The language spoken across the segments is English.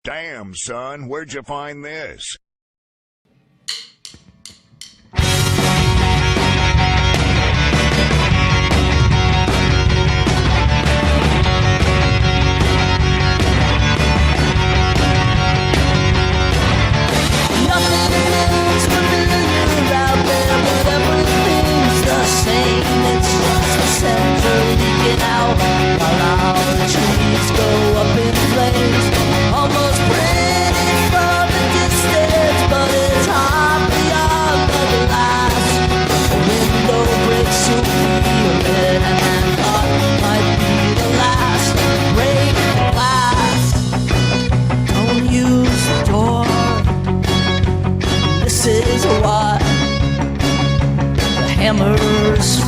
Damn, son, where'd you find this? Hammers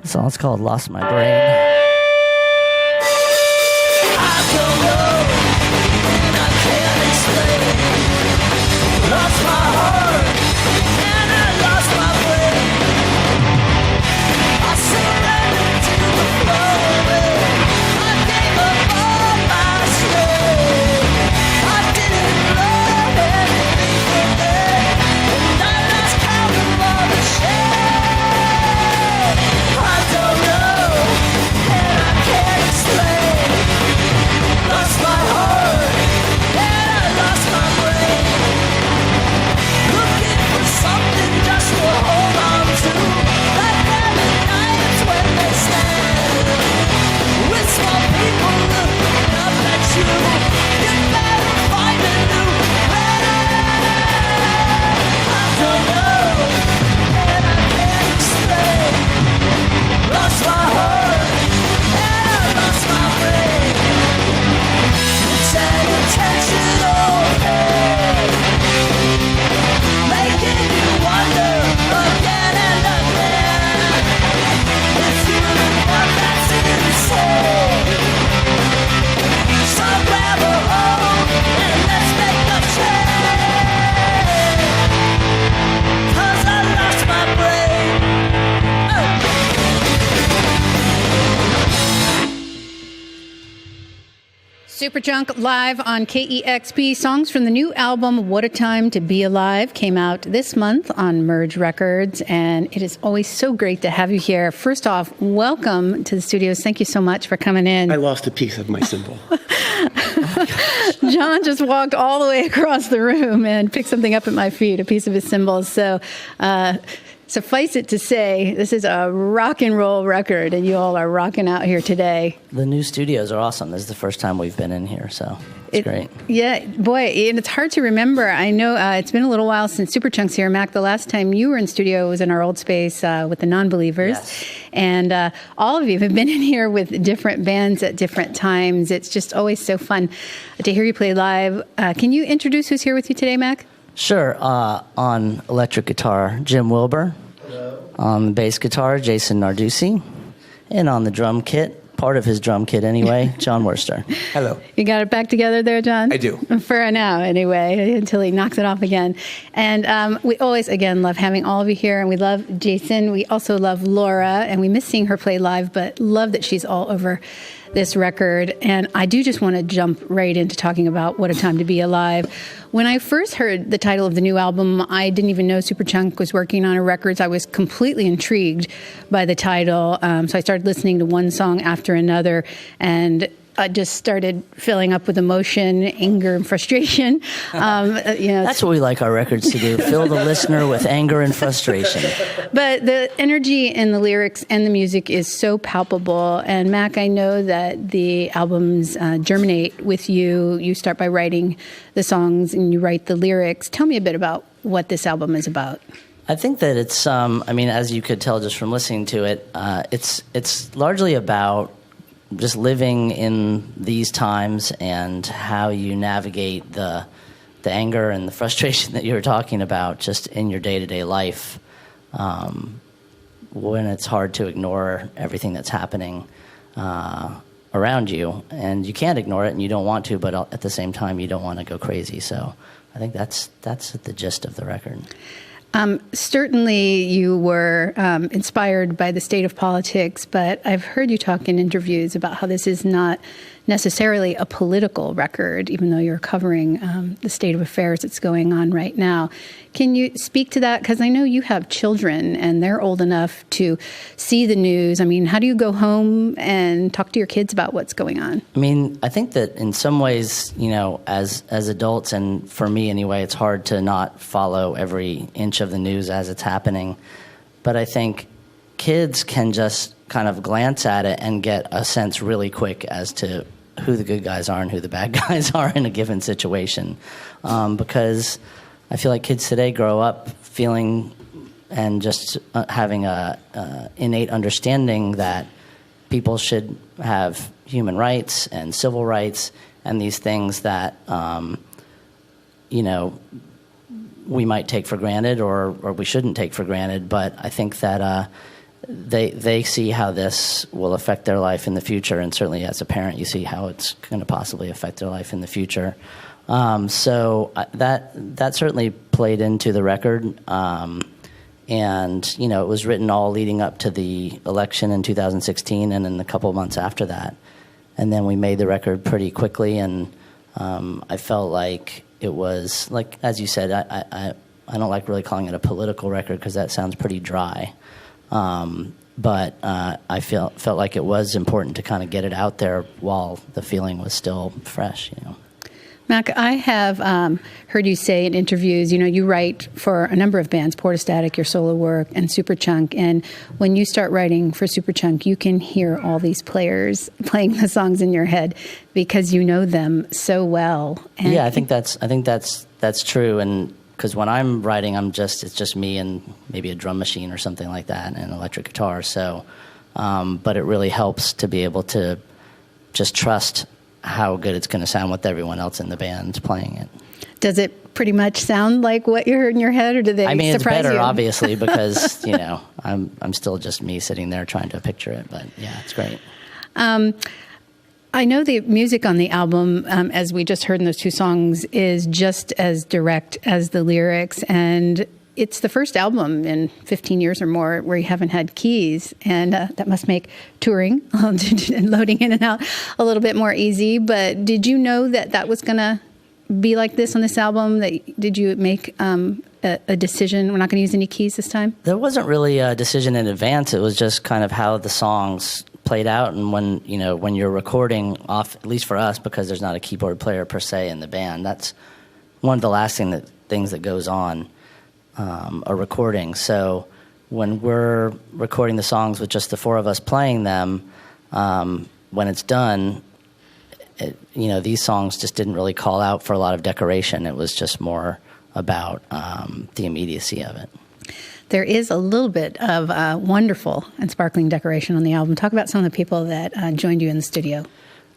The song's called Lost My Brain. Lost my heart and I lost my brain. I surrendered to the flow. I gave up all my strength. I didn't love anything, and I lost count of all the shame. I don't know Superchunk live on KEXP. Songs from the new album, What a Time to Be Alive, came out this month on Merge Records, and it is always so great to have you here. First off, welcome to the studios. Thank you so much for coming in. I lost a piece of my cymbal. John just walked all the way across the room and picked something up at my feet, a piece of his cymbals. So, suffice it to say, this is a rock and roll record, and you all are rocking out here today. The new studios are awesome. This is the first time we've been in here, so it's great. Yeah, boy, and it's hard to remember. I know it's been a little while since Superchunk's here. Mac, the last time you were in studio was in our old space with the Non-Believers. Yes. And all of you have been in here with different bands at different times. It's just always so fun to hear you play live. Can you introduce who's here with you today, Mac? Sure. On electric guitar, Jim Wilbur. Hello. On bass guitar, Jason Narducci. And on the drum kit, part of his drum kit anyway, John Worster. Hello. You got it back together there, John? I do. For now, anyway, until he knocks it off again. And we always, again, love having all of you here, and we love Jason. We also love Laura, and we miss seeing her play live, but love that she's all over this record. And I do just want to jump right into talking about What a Time to Be Alive. When I first heard the title of the new album, I didn't even know Superchunk was working on a record. I was completely intrigued by the title. So I started listening to one song after another, and I just started filling up with emotion, anger, and frustration. That's what we like our records to do, fill the listener with anger and frustration. But the energy in the lyrics and the music is so palpable. And Mac, I know that the albums germinate with you. You start by writing the songs and you write the lyrics. Tell me a bit about what this album is about. I think that it's, as you could tell just from listening to it, it's largely about just living in these times and how you navigate the anger and the frustration that you were talking about just in your day-to-day life when it's hard to ignore everything that's happening around you. And you can't ignore it and you don't want to, but at the same time you don't want to go crazy. So I think that's the gist of the record. Certainly you were inspired by the state of politics, but I've heard you talk in interviews about how this is not necessarily a political record, even though you're covering the state of affairs that's going on right now. Can you speak to that? Because I know you have children and they're old enough to see the news. I mean, how do you go home and talk to your kids about what's going on? I mean, I think that in some ways, as adults, and for me anyway, it's hard to not follow every inch of the news as it's happening. But I think kids can just kind of glance at it and get a sense really quick as to who the good guys are and who the bad guys are in a given situation. Because I feel like kids today grow up feeling and just having a innate understanding that people should have human rights and civil rights and these things that, we might take for granted or we shouldn't take for granted. But I think that they see how this will affect their life in the future, and certainly as a parent, you see how it's going to possibly affect their life in the future. So that certainly played into the record, and it was written all leading up to the election in 2016, and then a couple of months after that, and then we made the record pretty quickly, and I felt like it was like, as you said, I don't like really calling it a political record because that sounds pretty dry. But I felt like it was important to kind of get it out there while the feeling was still fresh, Mac, I have heard you say in interviews, you write for a number of bands, Portastatic, your solo work, and Superchunk. And when you start writing for Superchunk, you can hear all these players playing the songs in your head because you know them so well. And yeah, I think that's true. And because when I'm writing, it's just me and maybe a drum machine or something like that and an electric guitar. So, but it really helps to be able to just trust how good it's going to sound with everyone else in the band playing it. Does it pretty much sound like what you heard in your head, or do they surprise you? It's better, obviously, because, I'm still just me sitting there trying to picture it. But, yeah, it's great. I know the music on the album, as we just heard in those two songs, is just as direct as the lyrics. And it's the first album in 15 years or more where you haven't had keys, and that must make touring and loading in and out a little bit more easy. But did you know that was going to be like this on this album? Did you make a decision? We're not going to use any keys this time? There wasn't really a decision in advance. It was just kind of how the songs played out, and when you're recording off, at least for us, because there's not a keyboard player per se in the band, that's one of the last things that goes on a recording. So when we're recording the songs with just the four of us playing them, when it's done, these songs just didn't really call out for a lot of decoration. It was just more about the immediacy of it. There is a little bit of wonderful and sparkling decoration on the album. Talk about some of the people that joined you in the studio.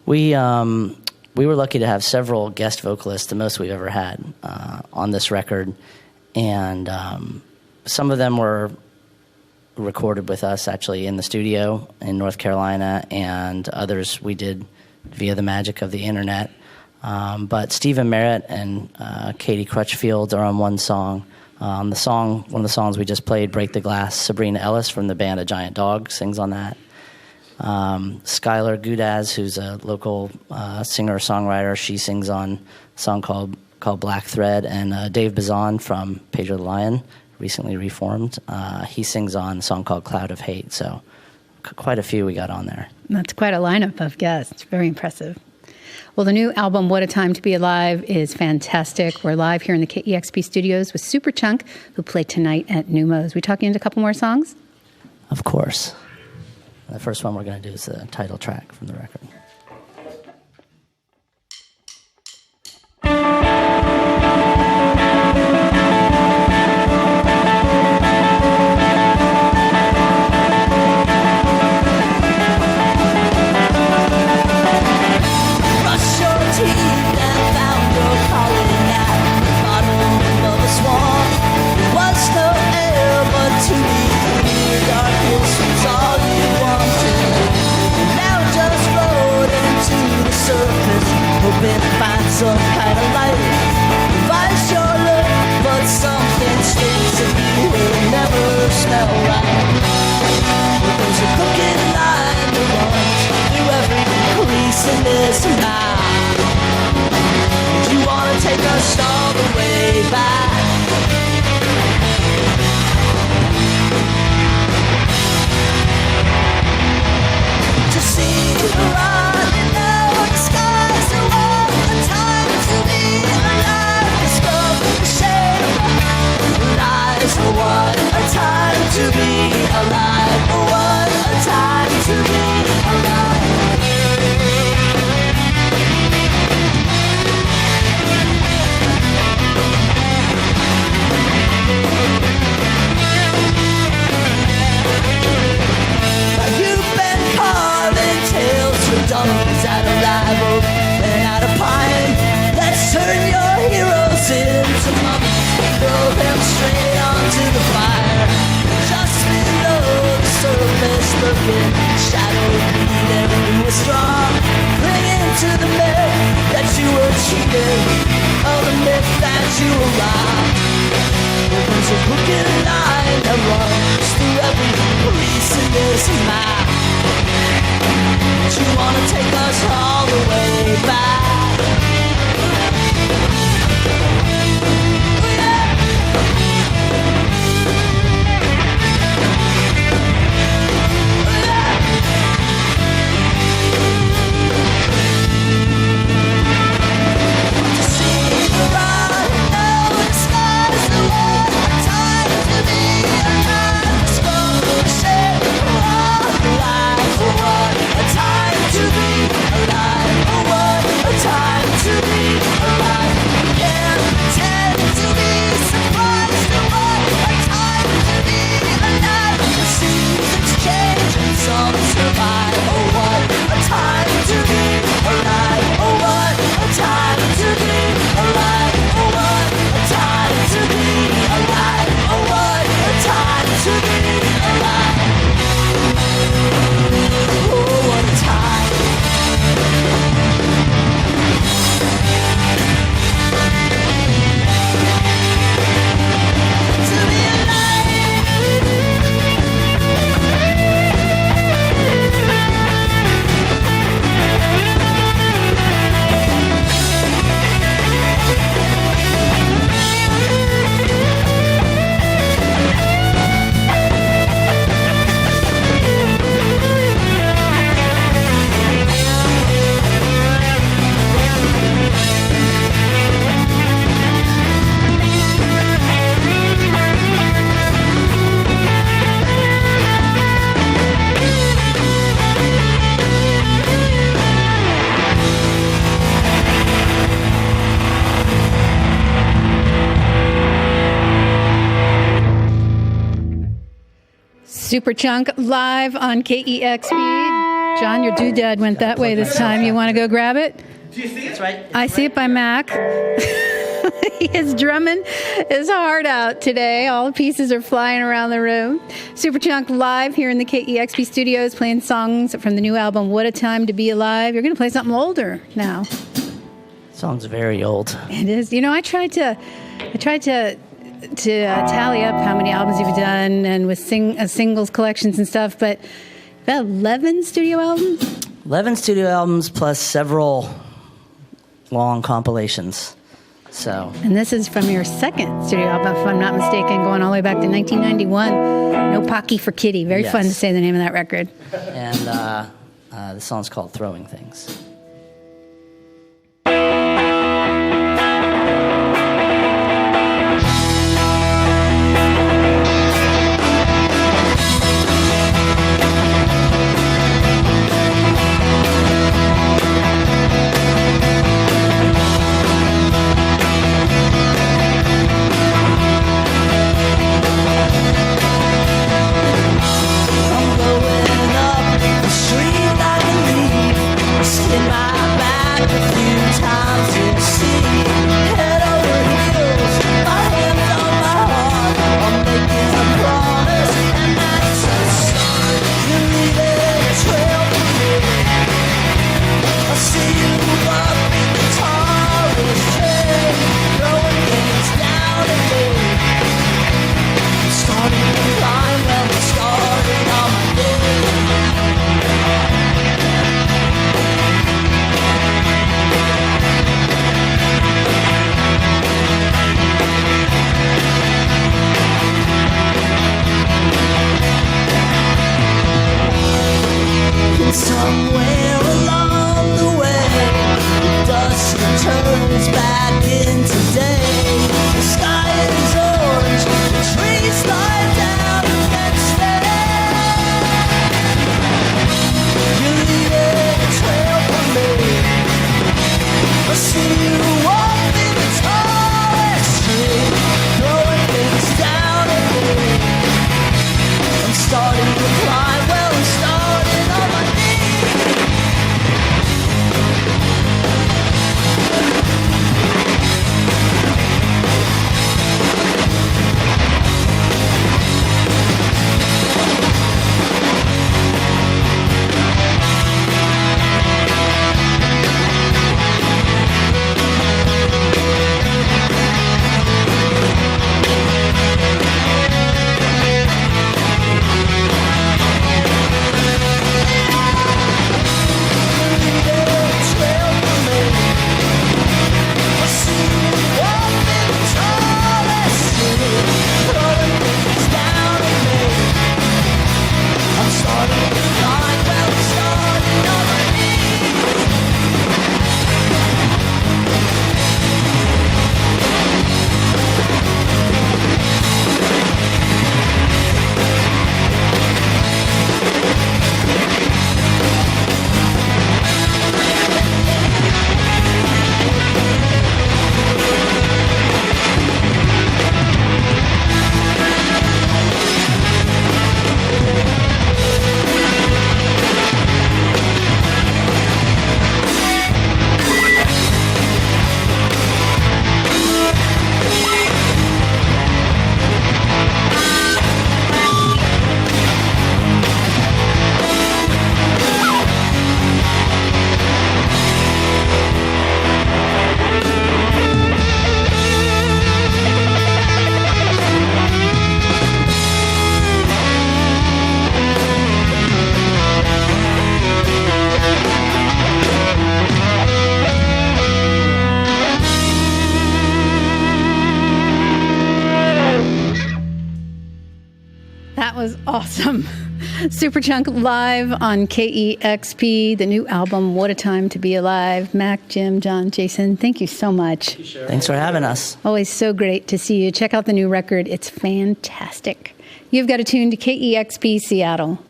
We were lucky to have several guest vocalists, the most we've ever had on this record, and some of them were recorded with us actually in the studio in North Carolina, and others we did via the magic of the internet. But Stephen Merritt and Katie Crutchfield are on one song. One of the songs we just played, Break the Glass, Sabrina Ellis from the band A Giant Dog sings on that. Skylar Gudaz, who's a local singer-songwriter, she sings on a song called Black Thread. And Dave Bazan from Pedro the Lion, recently reformed, he sings on a song called Cloud of Hate. So quite a few we got on there. That's quite a lineup of guests. Very impressive. Well, the new album, What a Time to Be Alive, is fantastic. We're live here in the KEXP studios with Superchunk, who play tonight at Numos. We talking into a couple more songs? Of course. The first one we're going to do is the title track from the record. Hoping to find some kind of light. Device your look, but something stinks and you will never smell right. But there's a crooked line that runs through every crease in this map. Do you want to take us all the way back? To see the light in the skies, so all the time to be alive. Discover the shade of lies. What a time to be alive. What a time to be alive. You've been carving tales for dummies out of live oak and out of pine. Let's turn your heroes into mummies, throw them straight onto the fire. Just below the surface looking, shadow bleed and you were strong. Clinging to the myth that you were cheated, of the myth that you were robbed. There's a crooked line that runs through every crease in this map. Do you wanna take us all the way back? Oh, yeah. Oh, yeah. To see the light of the skies, the what a time to be alive. Discover the shape of life. What a time to be alive. What a time. Superchunk live on KEXP. John, your doodad went that way this time. You want to go grab it? Do you see it? That's right. I see it by Mac. He is drumming his heart out today. All the pieces are flying around the room. Superchunk live here in the KEXP studios, playing songs from the new album, What a Time to Be Alive. You're going to play something older now. Song's very old. It is. You know, I tried to tally up how many albums you've done and with singles collections and stuff, but about 11 studio albums? 11 studio albums plus several long compilations. So. And this is from your second studio album, if I'm not mistaken, going all the way back to 1991. No Pocky for Kitty. Very fun to say the name of that record. And the song's called Throwing Things. Somewhere along the way, the dust turns back into day. The sky is orange, the trees lie down against it. You're leaving a trail for me. I see you walking the tallest tree, throwing things down at me. I'm starting to climb, well, I'm starting on my knees. Was awesome. Superchunk live on KEXP, the new album, What a Time to Be Alive. Mac, Jim, John, Jason, thank you so much. Thanks for having us. Always so great to see you. Check out the new record. It's fantastic. You've got to tune to KEXP Seattle.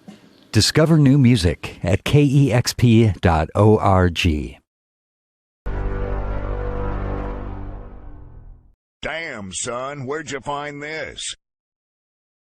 Discover new music at kexp.org. Damn, son, where'd you find this?